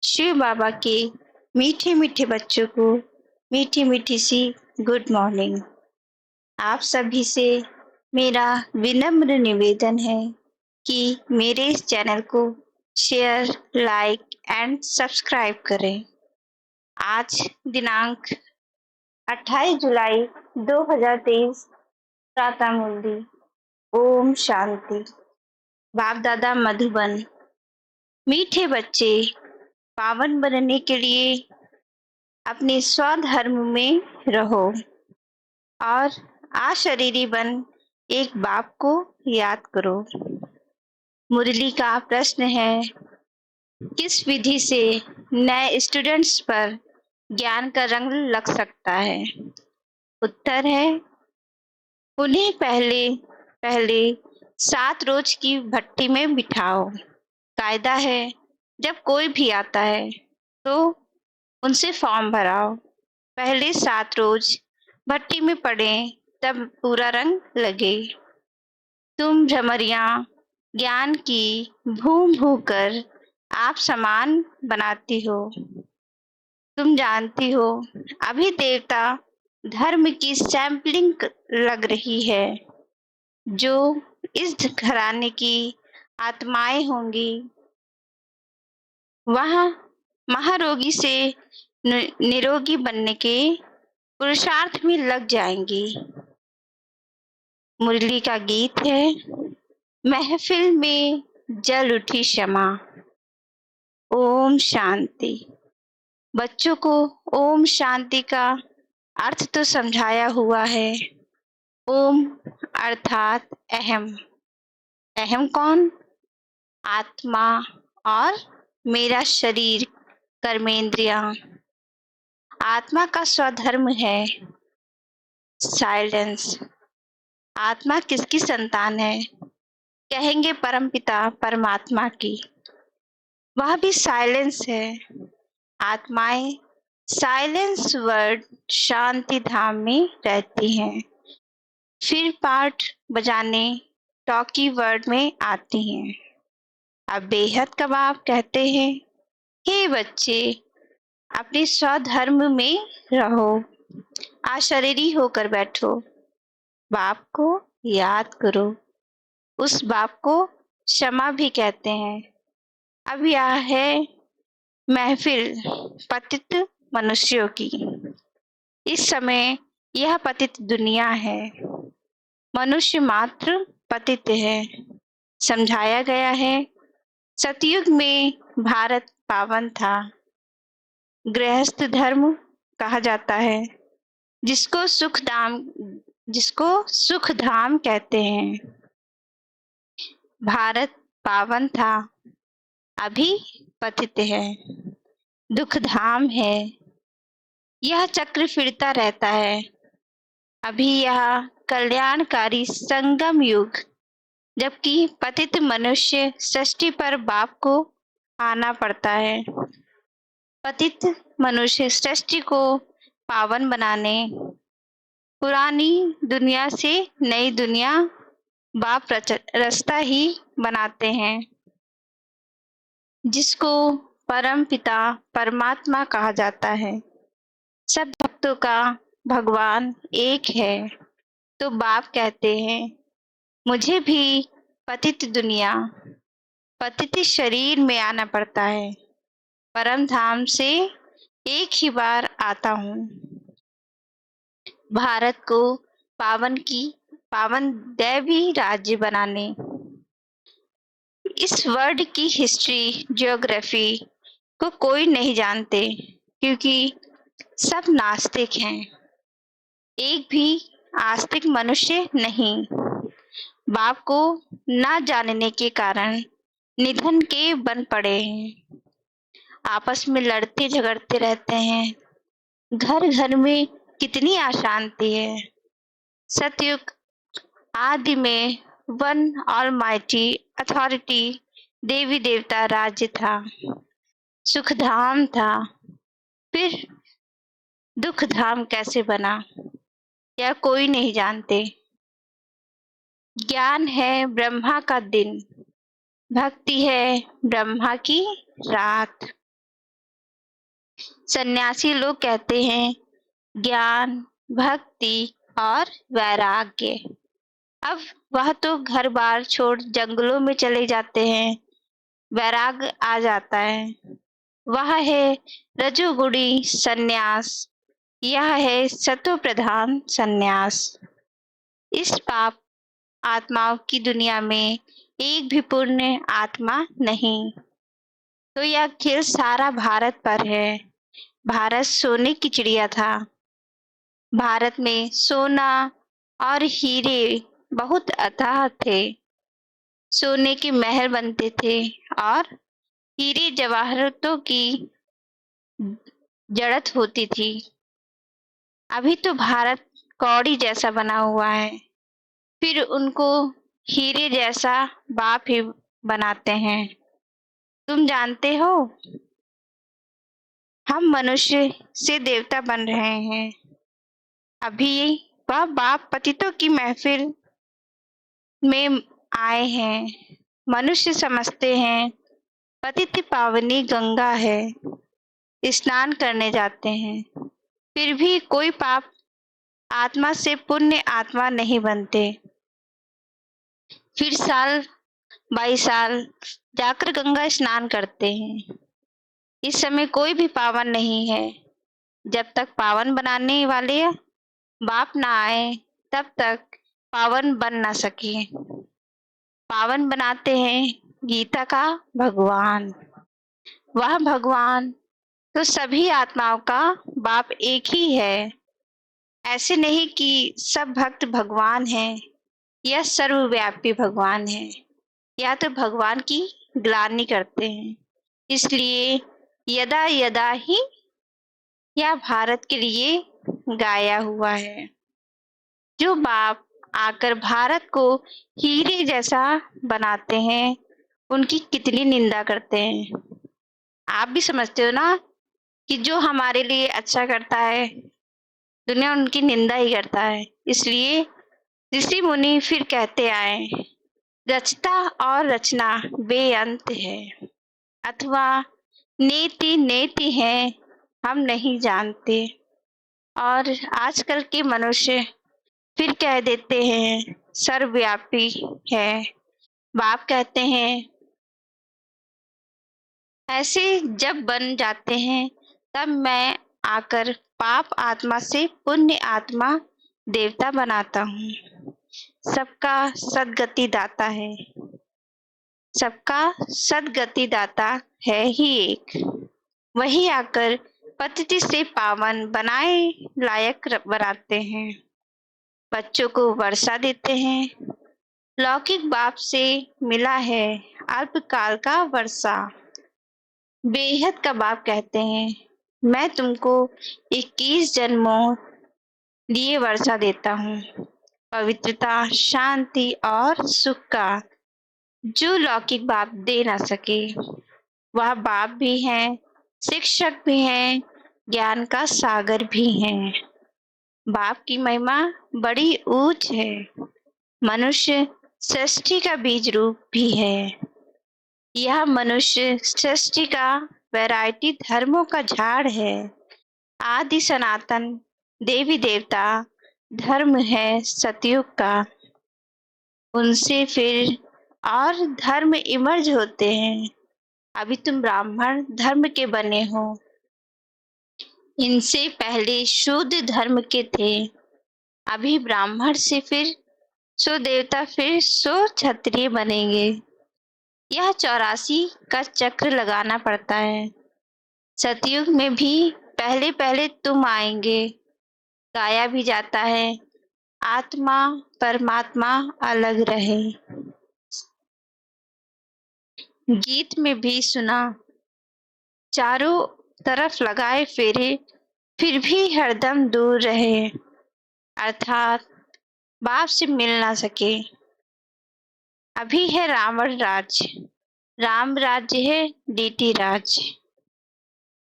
शिव बाबा के मीठे मीठे बच्चों को मीठी मीठी सी गुड मॉर्निंग। आप सभी से मेरा विनम्र निवेदन है कि मेरे इस चैनल को शेयर, लाइक एंड सब्सक्राइब करें। आज दिनांक 28 जुलाई 2023, प्रातः मुरली। ओम शांति। बाप दादा मधुबन। मीठे बच्चे पावन बनने के लिए अपने स्वधर्म में रहो और अशरीरी बन एक बाप को याद करो। मुरली का प्रश्न है, किस विधि से नए स्टूडेंट्स पर ज्ञान का रंग लग सकता है? उत्तर है, उन्हें पहले पहले 7 रोज की भट्टी में बिठाओ। कायदा है, जब कोई भी आता है तो उनसे फॉर्म भराओ। पहले 7 रोज भट्टी में पड़े, तब पूरा रंग लगे। तुम भ्रमरियां ज्ञान की भूम भू कर आप समान बनाती हो। तुम जानती हो, अभी देवता धर्म की सैंपलिंग लग रही है। जो इस घराने की आत्माएं होंगी, वह महारोगी से निरोगी बनने के पुरुषार्थ में लग जाएंगी। मुरली का गीत है, महफिल में जल उठी क्षमा। ओम शांति। बच्चों को ओम शांति का अर्थ तो समझाया हुआ है। ओम अर्थात अहम। अहम कौन? आत्मा और मेरा शरीर, कर्मेंद्रियां। आत्मा का स्वधर्म है साइलेंस। आत्मा किसकी संतान है? कहेंगे परमपिता परमात्मा की। वह भी साइलेंस है। आत्माएं साइलेंस वर्ड शांति धाम में रहती हैं। फिर पाठ बजाने टॉकी वर्ड में आती हैं। अब बेहद कबाब कहते हैं, हे बच्चे, अपने स्वधर्म में रहो, अशरीरी होकर बैठो, बाप को याद करो। उस बाप को क्षमा भी कहते हैं। अब यह है महफिल पतित मनुष्यों की। इस समय यह पतित दुनिया है। मनुष्य मात्र पतित है। समझाया गया है, सतयुग में भारत पावन था। गृहस्थ धर्म कहा जाता है, जिसको सुख धाम कहते हैं। भारत पावन था, अभी पतित है, दुख धाम है। यह चक्र फिरता रहता है। अभी यह कल्याणकारी संगम युग, जबकि पतित मनुष्य सृष्टि पर बाप को आना पड़ता है। पतित मनुष्य सृष्टि को पावन बनाने, पुरानी दुनिया से नई दुनिया बाप रास्ता ही बनाते हैं, जिसको परम पिता परमात्मा कहा जाता है। सब भक्तों का भगवान एक है, तो बाप कहते हैं, मुझे भी पतित दुनिया, पतित शरीर में आना पड़ता है। परम धाम से एक ही बार आता हूँ, भारत को पावन दैवी राज्य बनाने। इस वर्ल्ड की हिस्ट्री, ज्योग्राफी को कोई नहीं जानते, क्योंकि सब नास्तिक हैं। एक भी आस्तिक मनुष्य नहीं। बाप को न जानने के कारण निधन के बन पड़े हैं। आपस में लड़ते झगड़ते रहते हैं। घर घर में कितनी अशांति है। सतयुग आदि में वन ऑलमाइटी अथॉरिटी देवी देवता राज्य था, सुखधाम था। फिर दुख धाम कैसे बना, यह कोई नहीं जानते। ज्ञान है ब्रह्मा का दिन, भक्ति है ब्रह्मा की रात। सन्यासी लोग कहते हैं ज्ञान, भक्ति और वैराग्य। अब वह तो घर-बार छोड़ जंगलों में चले जाते हैं, वैराग्य आ जाता है। वह है रजोगुणी सन्यास, यह है सतो प्रधान सन्यास। इस पाप आत्माओं की दुनिया में एक भी पुण्य आत्मा नहीं। तो यह खेल सारा भारत पर है। भारत सोने की चिड़िया था। भारत में सोना और हीरे बहुत अथाह थे। सोने के महल बनते थे और हीरे जवाहरातों की जड़त होती थी। अभी तो भारत कौड़ी जैसा बना हुआ है, फिर उनको हीरे जैसा बाप ही बनाते हैं। तुम जानते हो, हम मनुष्य से देवता बन रहे हैं। अभी वह बाप पतितों की महफिल में आए हैं। मनुष्य समझते हैं पतित पावनी गंगा है, स्नान करने जाते हैं। फिर भी कोई पाप आत्मा से पुण्य आत्मा नहीं बनते। फिर साल 22 साल जाकर गंगा स्नान करते हैं। इस समय कोई भी पावन नहीं है। जब तक पावन बनाने वाले बाप ना आए, तब तक पावन बन ना सके। पावन बनाते हैं गीता का भगवान। वह भगवान तो सभी आत्माओं का बाप एक ही है। ऐसे नहीं कि सब भक्त भगवान हैं, यह सर्वव्यापी भगवान है। या तो भगवान की ग्लानि करते हैं। इसलिए यदा यदा ही यह भारत के लिए गाया हुआ है। जो बाप आकर भारत को हीरे जैसा बनाते हैं, उनकी कितनी निंदा करते हैं। आप भी समझते हो ना कि जो हमारे लिए अच्छा करता है, दुनिया उनकी निंदा ही करता है। इसलिए ऋषि मुनि फिर कहते आए, रचता और रचना बेअंत है, अथवा नेति नेति है, हम नहीं जानते। और आजकल के मनुष्य फिर कह देते हैं सर्वव्यापी है। बाप कहते हैं ऐसे जब बन जाते हैं, तब मैं आकर पाप आत्मा से पुण्य आत्मा देवता बनाता हूँ। सबका सदगति दाता है। सबका सदगति दाता है ही एक। वही आकर पतित से पावन बनाए लायक बनाते हैं। बच्चों को वर्षा देते हैं। लौकिक बाप से मिला है अल्पकाल का वर्षा। बेहद का बाप कहते हैं, मैं तुमको 21 जन्मों लिए वर्षा देता हूँ। पवित्रता, शांति और सुख का जो लौकिक बाप दे ना सके। वह बाप भी हैं, शिक्षक भी हैं, ज्ञान का सागर भी हैं। बाप की महिमा बड़ी ऊंच है। मनुष्य सृष्टि का बीज रूप भी है। यह मनुष्य सृष्टि का वैरायटी धर्मों का झाड़ है। आदि सनातन देवी देवता धर्म है सतयुग का। उनसे फिर और धर्म इमर्ज होते हैं। अभी तुम ब्राह्मण धर्म के बने हो। इनसे पहले शुद्ध धर्म के थे। अभी ब्राह्मण से फिर सो देवता, फिर सो क्षत्रिय बनेंगे। यह 84 का चक्र लगाना पड़ता है। सतयुग में भी पहले पहले तुम आएंगे। गाया भी जाता है, आत्मा परमात्मा अलग रहे। गीत में भी सुना, चारों तरफ लगाए फेरे, फिर भी हरदम दूर रहे। अर्थात बाप से मिल ना सके। अभी है रावण राज, राम राज्य है डीटी राज।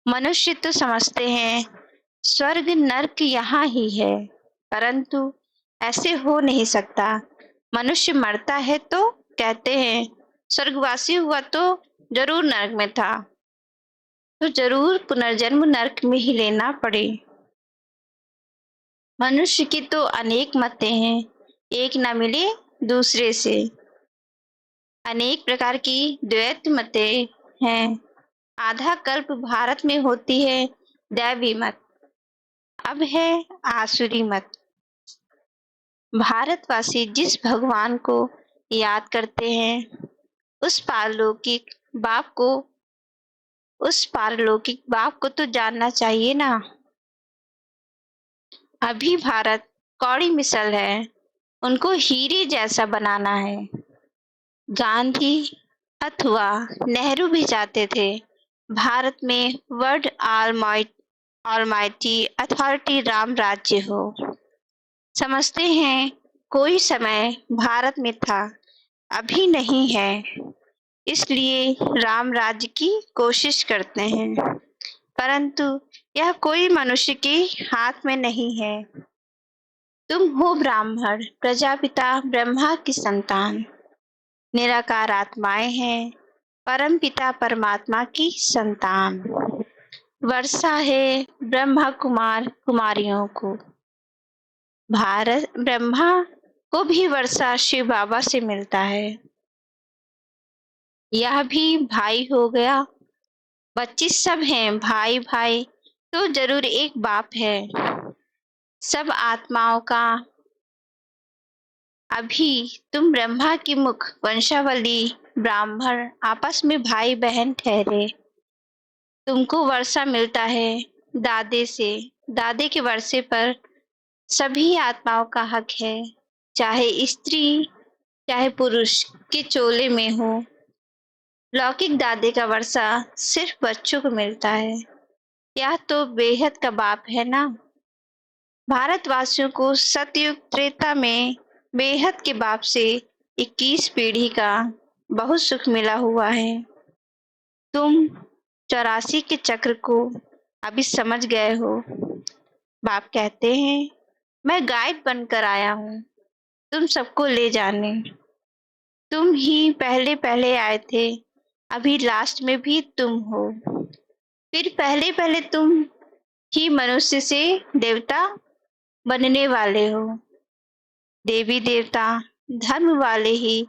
मनुष्य तो समझते हैं स्वर्ग नर्क यहाँ ही है, परंतु ऐसे हो नहीं सकता। मनुष्य मरता है तो कहते हैं स्वर्गवासी हुआ तो जरूर नर्क में था। तो जरूर पुनर्जन्म नरक में ही लेना पड़े। मनुष्य की तो अनेक मतें हैं, एक न मिले दूसरे से। अनेक प्रकार की द्वैत मतें हैं। आधा कल्प भारत में होती है दैवी मत, अब है आसुरी मत। भारतवासी जिस भगवान को याद करते हैं, उस पारलौकिक बाप को उस पारलौकिक बाप को तो जानना चाहिए ना। अभी भारत कौड़ी मिसल है, उनको हीरे जैसा बनाना है। गांधी अथवा नेहरू भी चाहते थे भारत में वर्ल्ड ऑलमाइटी अथॉरिटी राम राज्य हो। समझते हैं कोई समय भारत में था, अभी नहीं है, इसलिए राम राज्य की कोशिश करते हैं, परंतु यह कोई मनुष्य के हाथ में नहीं है। तुम हो ब्राह्मण, प्रजापिता ब्रह्मा की संतान, निराकार आत्माएं हैं, परम पिता परमात्मा की संतान। वर्षा है ब्रह्मा कुमार कुमारियों को। भारत ब्रह्मा को भी वर्षा शिव बाबा से मिलता है। यह भी भाई हो गया, बच्चे सब हैं भाई भाई, तो जरूर एक बाप है। सब आत्माओं का अभी तुम ब्रह्मा की मुख वंशावली ब्राह्मण आपस में भाई बहन ठहरे। तुमको वर्षा मिलता है दादे से, दादे के वर्षे पर सभी आत्माओं का हक है, चाहे स्त्री चाहे पुरुष के चोले में हो। लौकिक दादे का वर्षा सिर्फ बच्चों को मिलता है, यह तो बेहद का बाप है ना। भारतवासियों को सतयुग त्रेता में बेहद के बाप से 21 पीढ़ी का बहुत सुख मिला हुआ है। तुम 84 के चक्र को अभी समझ गए हो। बाप कहते हैं मैं गाइड बनकर आया हूँ तुम सबको ले जाने। तुम ही पहले पहले आए थे, अभी लास्ट में भी तुम हो। फिर पहले पहले तुम ही मनुष्य से देवता बनने वाले हो। देवी देवता धर्म वाले ही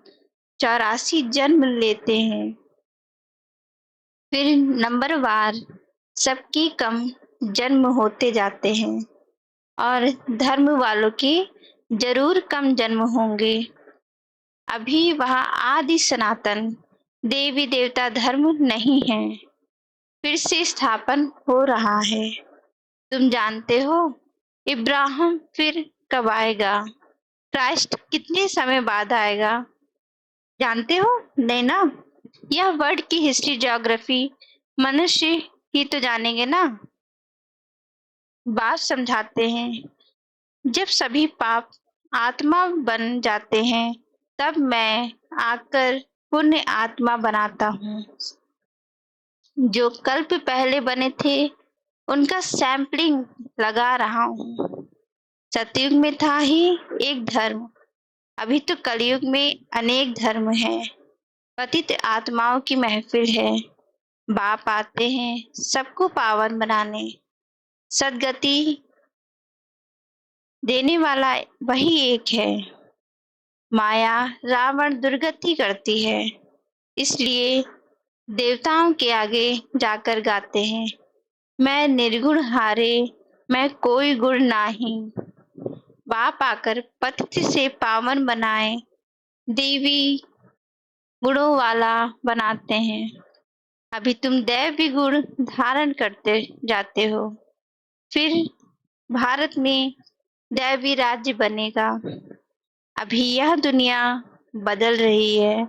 84 जन्म लेते हैं, फिर नंबरवार सबकी कम जन्म होते जाते हैं और धर्म वालों के जरूर कम जन्म होंगे। अभी वह आदि सनातन देवी देवता धर्म नहीं है, फिर से स्थापन हो रहा है। तुम जानते हो इब्राहिम फिर कब आएगा, क्राइस्ट कितने समय बाद आएगा, जानते हो नहीं ना। यह वर्ल्ड की हिस्ट्री ज्योग्राफी मनुष्य ही तो जानेंगे ना। बात समझाते हैं जब सभी पाप आत्मा बन जाते हैं, तब मैं आकर पुण्य आत्मा बनाता हूँ। जो कल्प पहले बने थे उनका सैंपलिंग लगा रहा हूँ। सतयुग में था ही एक धर्म, अभी तो कलयुग में अनेक धर्म हैं। पतित आत्माओं की महफिल है, बाप आते हैं सबको पावन बनाने। सदगति देने वाला वही एक है। माया रावण दुर्गति करती है, इसलिए देवताओं के आगे जाकर गाते हैं मैं निर्गुण हारे, मैं कोई गुण नाही। बाप आकर पतित से पावन बनाए, देवी गुणों वाला बनाते हैं। अभी तुम दैवी गुण धारण करते जाते हो, फिर भारत में दैवी राज्य बनेगा। अभी यह दुनिया बदल रही है।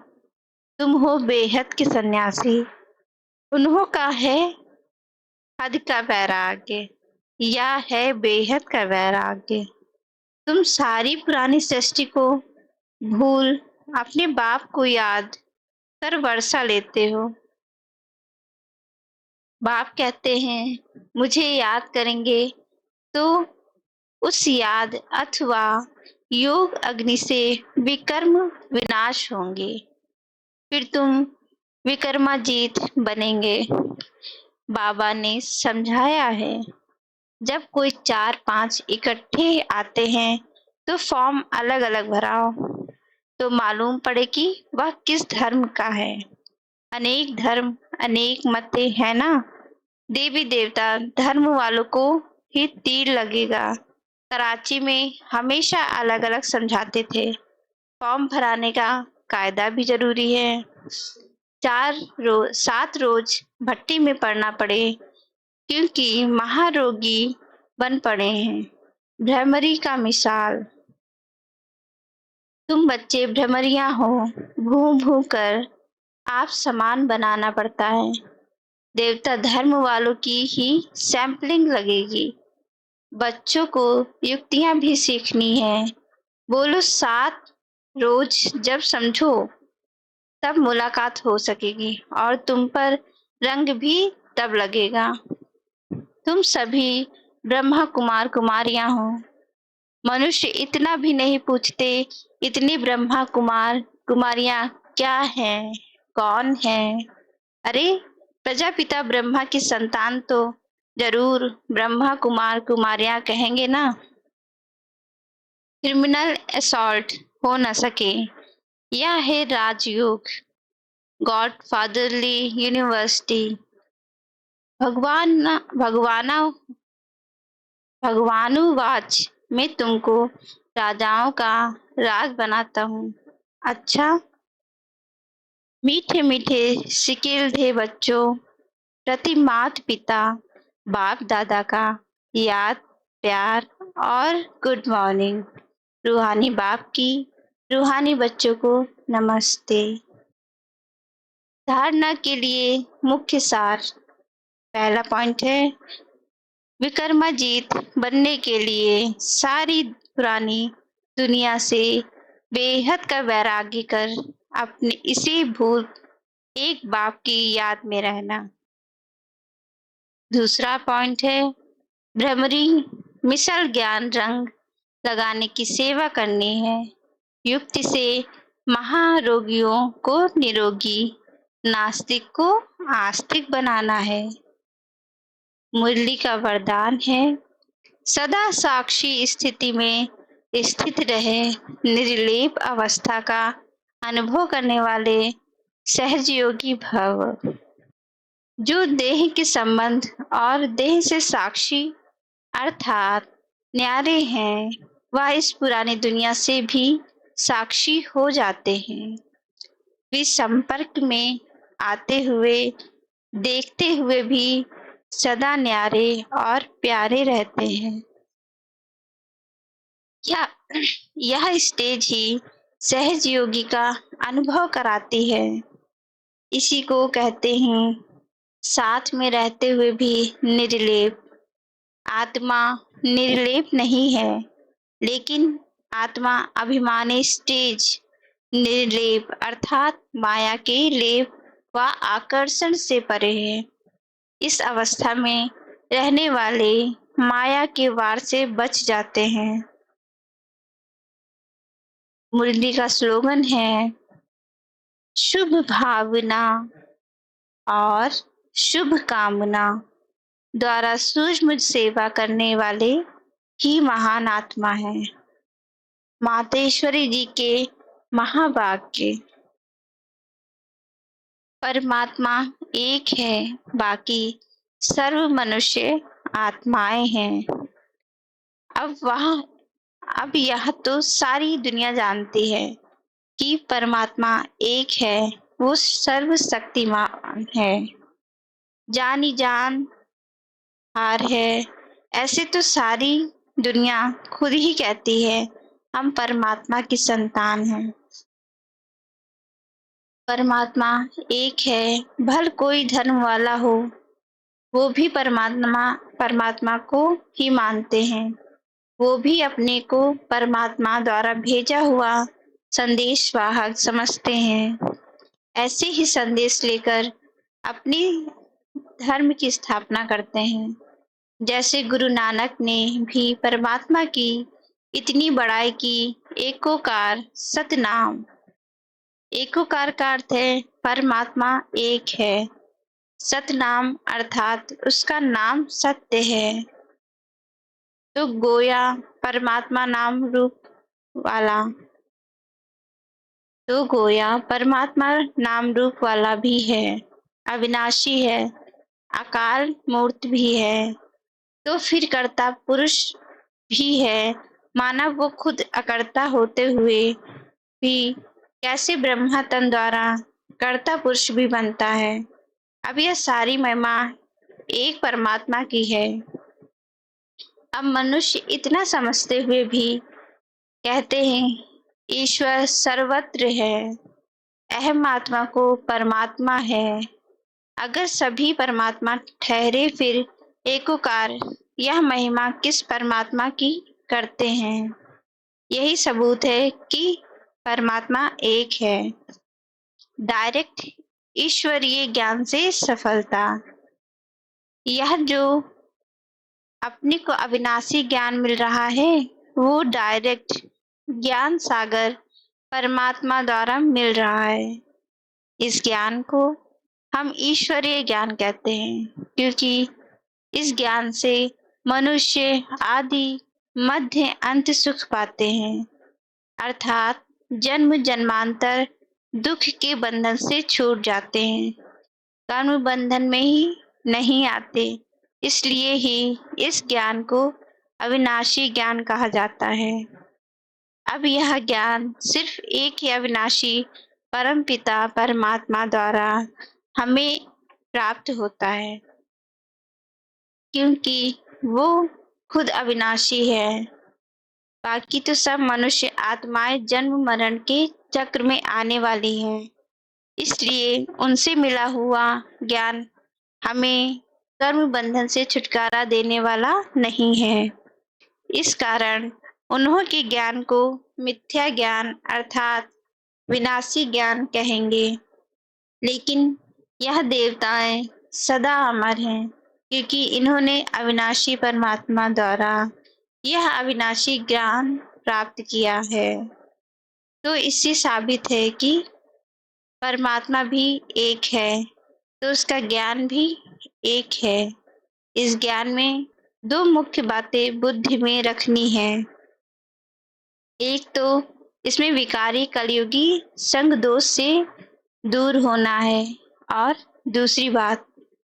तुम हो बेहद के सन्यासी, उन्हों का है हद का वैराग्य, या है बेहद का वैराग्य। तुम सारी पुरानी सृष्टि को भूल अपने बाप को याद कर वर्षा लेते हो। बाप कहते हैं मुझे याद करेंगे तो उस याद अथवा योग अग्नि से विकर्म विनाश होंगे, फिर तुम विकर्माजीत बनेंगे। बाबा ने समझाया है। जब कोई 4-5 इकट्ठे आते हैं तो फॉर्म अलग-अलग भराओ तो मालूम पड़े कि वह किस धर्म का है। अनेक धर्म, अनेक मतें है ना? देवी देवता धर्म वालों को ही तीर लगेगा। कराची में हमेशा अलग-अलग समझाते थे। फॉर्म भराने का कायदा भी जरूरी है। 7 रोज भट्टी में पड़ना पड़े क्योंकि महारोगी बन पड़े हैं। भ्रमरी का मिसाल, तुम बच्चे भ्रमरिया हो, भू भू कर आप समान बनाना पड़ता है। देवता धर्म वालों की ही सैंपलिंग लगेगी। बच्चों को युक्तियां भी सीखनी है। बोलो 7 रोज जब समझो तब मुलाकात हो सकेगी और तुम पर रंग भी तब लगेगा। तुम सभी ब्रह्मा कुमार कुमारियां हो। मनुष्य इतना भी नहीं पूछते इतनी ब्रह्मा कुमार कुमारियां क्या हैं, कौन है? अरे प्रजापिता ब्रह्मा की संतान तो जरूर ब्रह्मा कुमार कुमारियां कहेंगे ना। क्रिमिनल असॉल्ट हो न सके, यह है राजयोग। God fatherly university. भगवान भगवाना भगवानुवाच, मैं तुमको राजाओं का राज बनाता हूँ। अच्छा, मीठे मीठे सिकिल बच्चों प्रति मात पिता बाप दादा का याद, प्यार और गुड मॉर्निंग। रूहानी बाप की रूहानी बच्चों को नमस्ते। धारणा के लिए मुख्य सार। पहला पॉइंट है, विक्रमाजीत बनने के लिए सारी पुरानी दुनिया से बेहद का वैराग्य कर अपने इसी भूत एक बाप की याद में रहना। दूसरा पॉइंट है, भ्रमरी मिसल ज्ञान रंग लगाने की सेवा करनी है। युक्ति से महारोगियों को निरोगी, नास्तिक को आस्तिक बनाना है। मुरली का वरदान है, सदा साक्षी स्थिति में स्थित रहे, निर्लेप अवस्था का अनुभव करने वाले सहज योगी भव। जो देह के संबंध और देह से साक्षी अर्थात न्यारे हैं, वह इस पुरानी दुनिया से भी साक्षी हो जाते हैं। वे संपर्क में आते हुए, देखते हुए भी सदा न्यारे और प्यारे रहते हैं। यह स्टेज ही सहज योगी का अनुभव कराती है। इसी को कहते हैं साथ में रहते हुए भी निर्लेप। आत्मा निर्लेप नहीं है, लेकिन आत्मा अभिमानी स्टेज निर्लेप अर्थात माया के लेप व आकर्षण से परे है। इस अवस्था में रहने वाले माया के वार से बच जाते हैं। मुरली का स्लोगन है, शुभ भावना और शुभ कामना द्वारा सूक्ष्म सेवा करने वाले ही महान आत्मा है। मातेश्वरी जी के महावाक्य। परमात्मा एक है, बाकी सर्व मनुष्य आत्माएं हैं। अब यह तो सारी दुनिया जानती है कि परमात्मा एक है, वो सर्वशक्तिमान है, जानी जान हार है। ऐसे तो सारी दुनिया खुद ही कहती है हम परमात्मा की संतान हैं। परमात्मा एक है, भल कोई धर्म वाला हो, वो भी परमात्मा को ही मानते हैं। वो भी अपने को परमात्मा द्वारा भेजा हुआ संदेश वाहक समझते हैं। ऐसे ही संदेश लेकर अपनी धर्म की स्थापना करते हैं। जैसे गुरु नानक ने भी परमात्मा की इतनी बड़ाई की। एकोकार सतनाम। एकोकार का अर्थ है परमात्मा एक है, सतनाम अर्थात उसका नाम सत्य है। तो गोया परमात्मा नाम रूप वाला तो गोया परमात्मा नाम रूप वाला भी है, अविनाशी है, अकाल मूर्त भी है। तो फिर कर्ता पुरुष भी है। मानव वो खुद अकर्ता होते हुए भी कैसे ब्रह्मा तन द्वारा कर्ता पुरुष भी बनता है। अब यह सारी महिमा एक परमात्मा की है। अब मनुष्य इतना समझते हुए भी कहते हैं ईश्वर सर्वत्र है, अहम आत्मा को परमात्मा है। अगर सभी परमात्मा ठहरे फिर एकोकार यह महिमा किस परमात्मा की करते हैं। यही सबूत है कि परमात्मा एक है। डायरेक्ट ईश्वरीय ज्ञान से सफलता। यह जो अपने को अविनाशी ज्ञान मिल रहा है वो डायरेक्ट ज्ञान सागर परमात्मा द्वारा मिल रहा है। इस ज्ञान को हम ईश्वरीय ज्ञान कहते हैं क्योंकि इस ज्ञान से मनुष्य आदि मध्य अंत सुख पाते हैं, अर्थात जन्म जन्मांतर दुख के बंधन से छूट जाते हैं, कर्म बंधन में ही नहीं आते। इसलिए ही इस ज्ञान को अविनाशी ज्ञान कहा जाता है। अब यह ज्ञान सिर्फ एक ही अविनाशी परम पिता परमात्मा द्वारा हमें प्राप्त होता है क्योंकि वो खुद अविनाशी है। बाकी तो सब मनुष्य आत्माएं जन्म मरण के चक्र में आने वाली हैं। इसलिए उनसे मिला हुआ ज्ञान हमें कर्म बंधन से छुटकारा देने वाला नहीं है। इस कारण उन्हों के ज्ञान को मिथ्या ज्ञान अर्थात विनाशी ज्ञान कहेंगे। लेकिन यह देवताएं सदा अमर हैं क्योंकि इन्होंने अविनाशी परमात्मा द्वारा यह अविनाशी ज्ञान प्राप्त किया है। तो इससे साबित है कि परमात्मा भी एक है तो उसका ज्ञान भी एक है। इस ज्ञान में दो मुख्य बातें बुद्धि में रखनी है। एक तो इसमें विकारी कलयुगी संग दोष से दूर होना है और दूसरी बात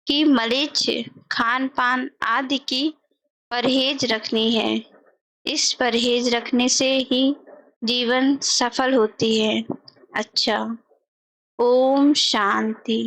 कि मलेच्छ खान पान आदि की परहेज रखनी है। इस परहेज रखने से ही जीवन सफल होती है। अच्छा, ओम शांति।